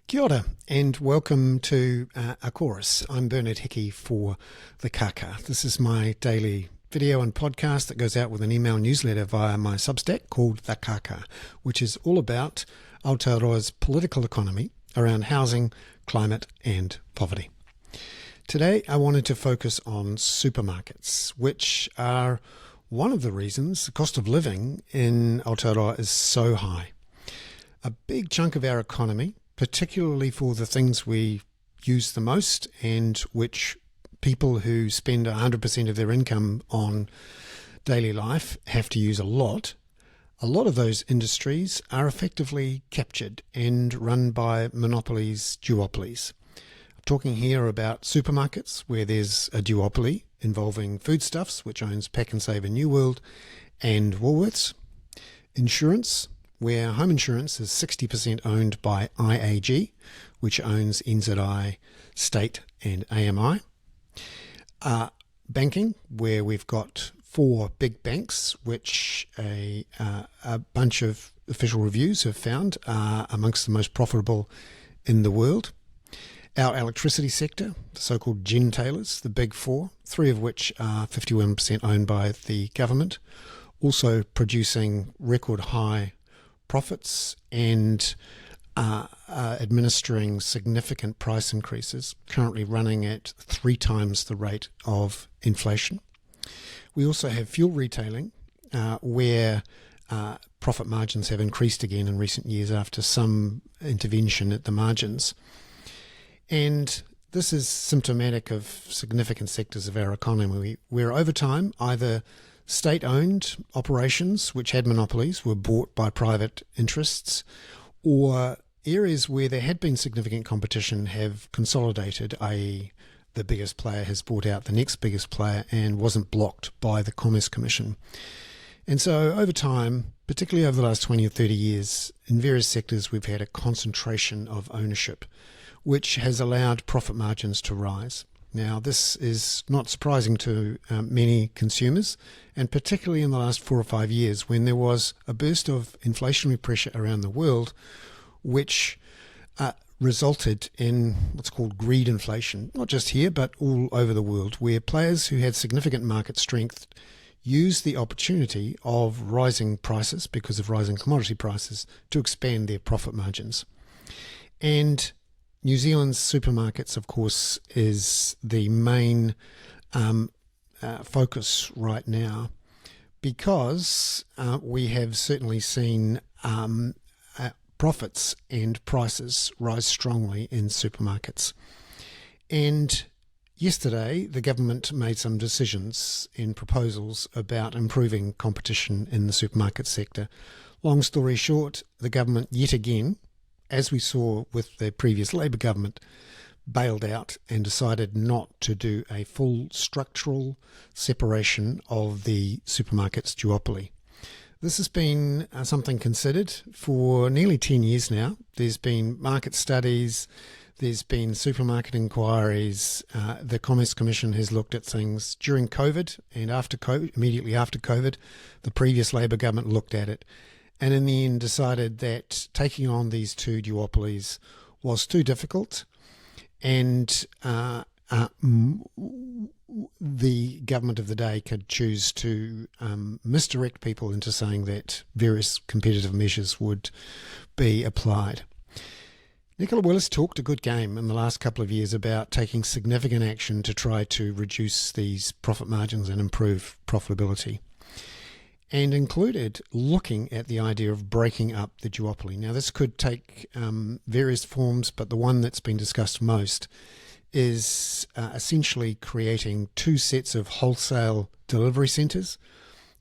Kia ora and welcome to A Chorus. I'm Bernard Hickey for the Kaka. This is my daily video and podcast that goes out with an email newsletter via my Substack called The Kaka, which is all about Aotearoa's political economy around housing, climate and poverty. Today I wanted to focus on supermarkets, which are one of the reasons the cost of living in Aotearoa is so high. A big chunk of our economy, particularly for the things we use the most and which people who spend 100% of their income on daily life have to use a lot of those industries are effectively captured and run by monopolies, duopolies. I'm talking here about supermarkets where there's a duopoly involving foodstuffs, which owns Pack and Save and New World and Woolworths. Insurance, where home insurance is 60% owned by IAG, which owns NZI, State and AMI. Banking, where we've got four big banks, which a bunch of official reviews have found are amongst the most profitable in the world. Our electricity sector, the so-called gentailers, the big four, three of which are 51% owned by the government, also producing record high profits and administering significant price increases, currently running at 3 times the rate of inflation. We also have fuel retailing, where profit margins have increased again in recent years after some intervention at the margins. And this is symptomatic of significant sectors of our economy where over time either state-owned operations, which had monopolies, were bought by private interests, or areas where there had been significant competition have consolidated, i.e. the biggest player has bought out the next biggest player and wasn't blocked by the Commerce Commission. And so over time, particularly over the last 20 or 30 years, in various sectors we've had a concentration of ownership, which has allowed profit margins to rise. Now, this is not surprising to many consumers, and particularly in the last 4 or 5 years when there was a burst of inflationary pressure around the world, which resulted in what's called greed inflation, not just here, but all over the world, where players who had significant market strength used the opportunity of rising prices because of rising commodity prices to expand their profit margins. And New Zealand's supermarkets, of course, is the main focus right now because we have certainly seen profits and prices rise strongly in supermarkets. And yesterday, the government made some decisions and proposals about improving competition in the supermarket sector. Long story short, the government yet again, as we saw with the previous Labour government, bailed out and decided not to do a full structural separation of the supermarkets duopoly. This has been something considered for nearly 10 years now. There's been market studies, there's been supermarket inquiries, the Commerce Commission has looked at things during COVID and after COVID, immediately after COVID. The previous Labour government looked at it, and in the end decided that taking on these two duopolies was too difficult, and the government of the day could choose to misdirect people into saying that various competitive measures would be applied. Nicola Willis talked a good game in the last couple of years about taking significant action to try to reduce these profit margins and improve profitability, and included looking at the idea of breaking up the duopoly. Now, this could take various forms, but the one that's been discussed most is essentially creating 2 sets of wholesale delivery centres.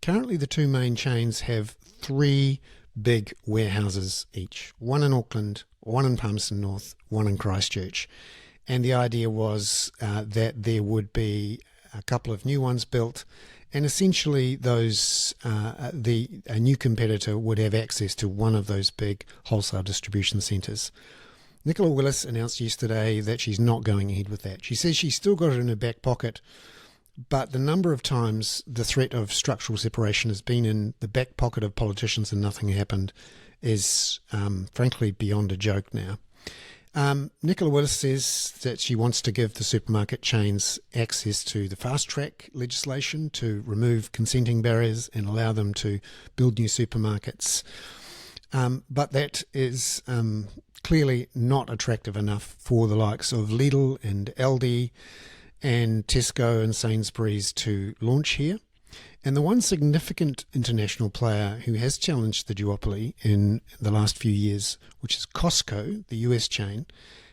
Currently, the 2 main chains have 3 big warehouses each, one in Auckland, one in Palmerston North, one in Christchurch. And the idea was that there would be a couple of new ones built, and essentially those a new competitor would have access to one of those big wholesale distribution centres. Nicola Willis announced yesterday that she's not going ahead with that. She says she's still got it in her back pocket, but the number of times the threat of structural separation has been in the back pocket of politicians and nothing happened is frankly beyond a joke now. Nicola Willis says that she wants to give the supermarket chains access to the fast track legislation to remove consenting barriers and allow them to build new supermarkets. But that is clearly not attractive enough for the likes of Lidl and Aldi and Tesco and Sainsbury's to launch here. And the one significant international player who has challenged the duopoly in the last few years, which is Costco, the US chain,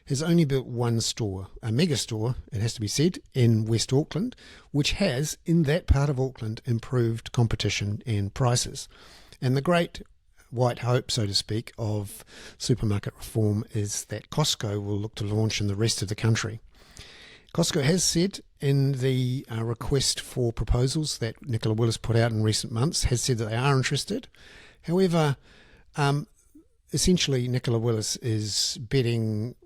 has only built one store, a mega store, it has to be said, in West Auckland, which has, in that part of Auckland, improved competition and prices. And the great white hope, so to speak, of supermarket reform is that Costco will look to launch in the rest of the country. Costco has said in the request for proposals that Nicola Willis put out in recent months, has said that they are interested. However, essentially Nicola Willis is betting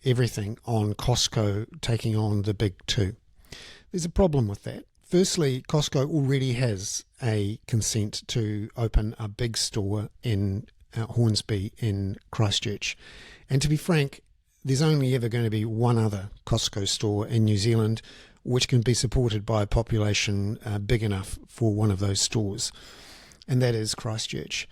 everything on Costco taking on the big two. There's a problem with that. Firstly, Costco already has a consent to open a big store in Hornsby in Christchurch. And to be frank, there's only ever going to be one other Costco store in New Zealand which can be supported by a population big enough for one of those stores, and that is Christchurch.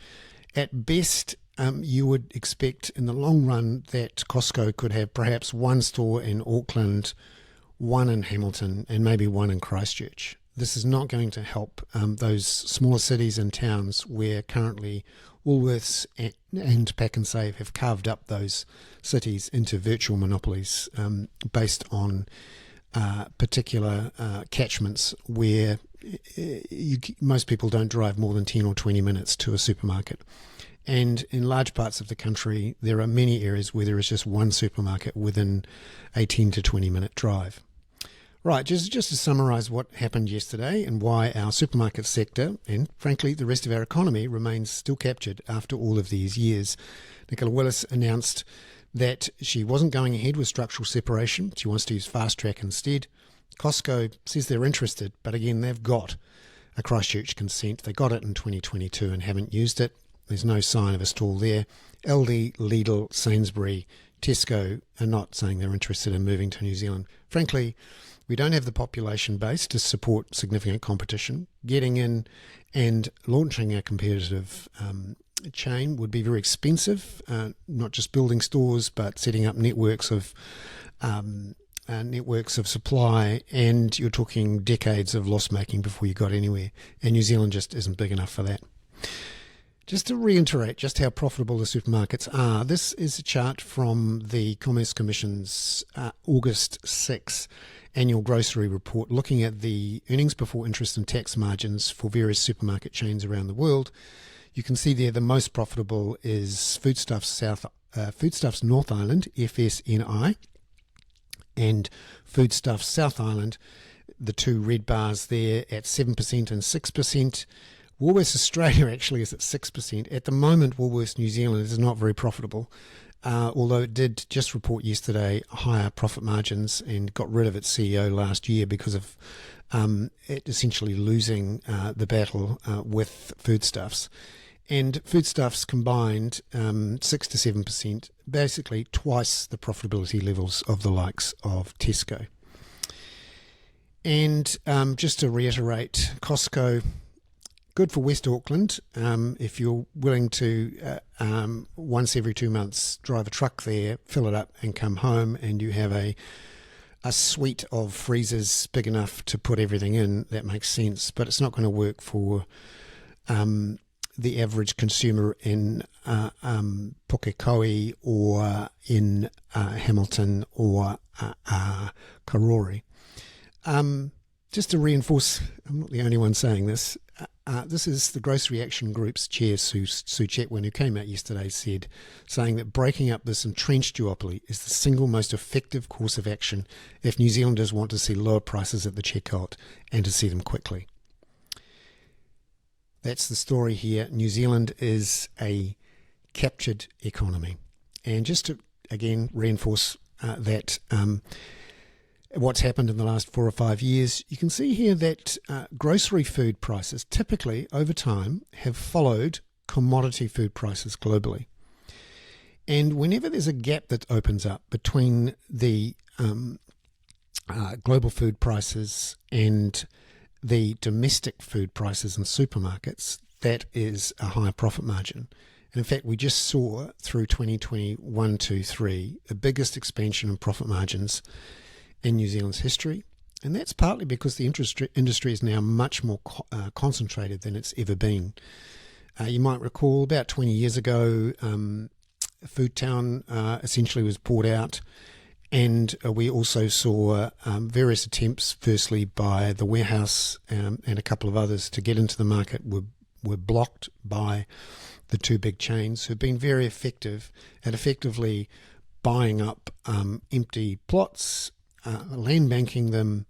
At best, you would expect in the long run that Costco could have perhaps one store in Auckland, one in Hamilton, and maybe one in Christchurch. This is not going to help those smaller cities and towns where currently Woolworths and Pack and Save have carved up those cities into virtual monopolies based on particular catchments where most people don't drive more than 10 or 20 minutes to a supermarket. And in large parts of the country, there are many areas where there is just one supermarket within a 10 to 20 minute drive. Right, just to summarise what happened yesterday and why our supermarket sector and, frankly, the rest of our economy remains still captured after all of these years. Nicola Willis announced that she wasn't going ahead with structural separation. She wants to use fast track instead. Costco says they're interested, but again, they've got a Christchurch consent. They got it in 2022 and haven't used it. There's no sign of a stall there. Aldi, Lidl, Sainsbury, Tesco are not saying they're interested in moving to New Zealand. Frankly, we don't have the population base to support significant competition. Getting in and launching a competitive chain would be very expensive, not just building stores, but setting up networks of supply, and you're talking decades of loss making before you got anywhere. And New Zealand just isn't big enough for that. Just to reiterate just how profitable the supermarkets are, this is a chart from the Commerce Commission's August 6 annual grocery report looking at the earnings before interest and tax margins for various supermarket chains around the world. You can see there the most profitable is Foodstuffs North Island, FSNI, and Foodstuffs South Island, the two red bars there at 7% and 6%. Woolworths Australia actually is at 6%. At the moment, Woolworths New Zealand is not very profitable, although it did just report yesterday higher profit margins and got rid of its CEO last year because of it essentially losing the battle with Foodstuffs. And Foodstuffs combined 6 to 7%, basically twice the profitability levels of the likes of Tesco. And just to reiterate, Costco, good for West Auckland. If you're willing to once every 2 months drive a truck there, fill it up and come home, and you have a suite of freezers big enough to put everything in, that makes sense. But it's not going to work for the average consumer in Pukekohe or in Hamilton or Karori. Just to reinforce, I'm not the only one saying this, this is the Grocery Action Group's chair, Sue Chetwin, who came out yesterday, saying that breaking up this entrenched duopoly is the single most effective course of action if New Zealanders want to see lower prices at the checkout and to see them quickly. That's the story here. New Zealand is a captured economy. And just to, again, reinforce that what's happened in the last 4 or 5 years, you can see here that grocery food prices typically over time have followed commodity food prices globally. And whenever there's a gap that opens up between the global food prices and the domestic food prices in supermarkets, that is a higher profit margin. And in fact, we just saw through 2021-23 the biggest expansion in profit margins in New Zealand's history. And that's partly because the industry is now much more concentrated than it's ever been. You might recall about 20 years ago, Food Town essentially was bought out, and we also saw various attempts, firstly by the Warehouse and a couple of others, to get into the market were blocked by the two big chains, who've been very effective at effectively buying up empty plots, land banking them,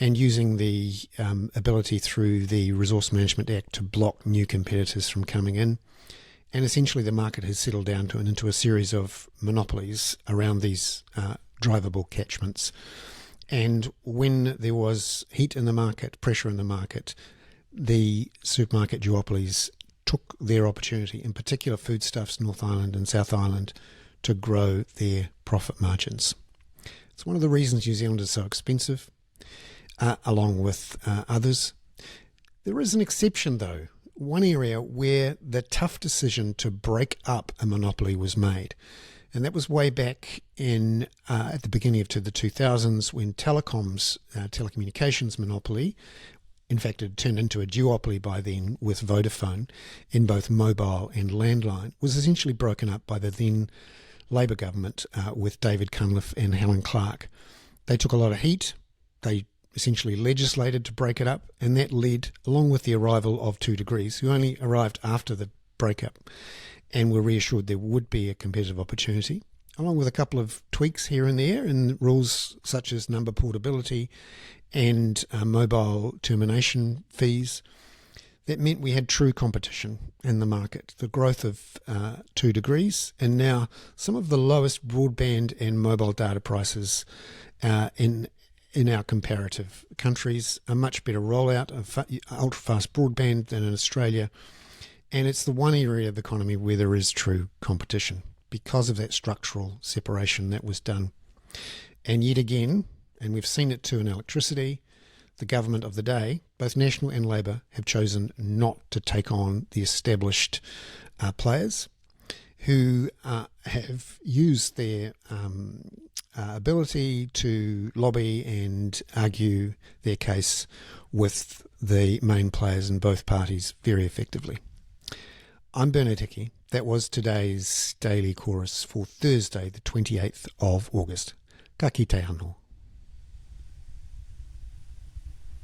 and using the ability through the Resource Management Act to block new competitors from coming in. And essentially the market has settled down into a series of monopolies around these drivable catchments. And when there was heat in the market, pressure in the market, the supermarket duopolies took their opportunity, in particular Foodstuffs, North Island and South Island, to grow their profit margins. It's one of the reasons New Zealand is so expensive, along with others. There is an exception, though, one area where the tough decision to break up a monopoly was made. And that was way back in at the beginning of the 2000s, when telecommunications monopoly, in fact it turned into a duopoly by then with Vodafone in both mobile and landline, was essentially broken up by the then Labour government with David Cunliffe and Helen Clark. They took a lot of heat. They essentially legislated to break it up, and that led, along with the arrival of 2 Degrees, who only arrived after the breakup, and were reassured there would be a competitive opportunity, along with a couple of tweaks here and there in rules such as number portability and mobile termination fees. That meant we had true competition in the market, the growth of 2 Degrees, and now some of the lowest broadband and mobile data prices in our comparative countries, a much better rollout of ultra-fast broadband than in Australia. And it's the one area of the economy where there is true competition because of that structural separation that was done. And yet again, and we've seen it too in electricity, the government of the day, both National and Labour, have chosen not to take on the established players who have used their ability to lobby and argue their case with the main players in both parties very effectively. I'm Bernard Hickey. That was today's Daily Chorus for Thursday, the 28th of August. Ka kite anō.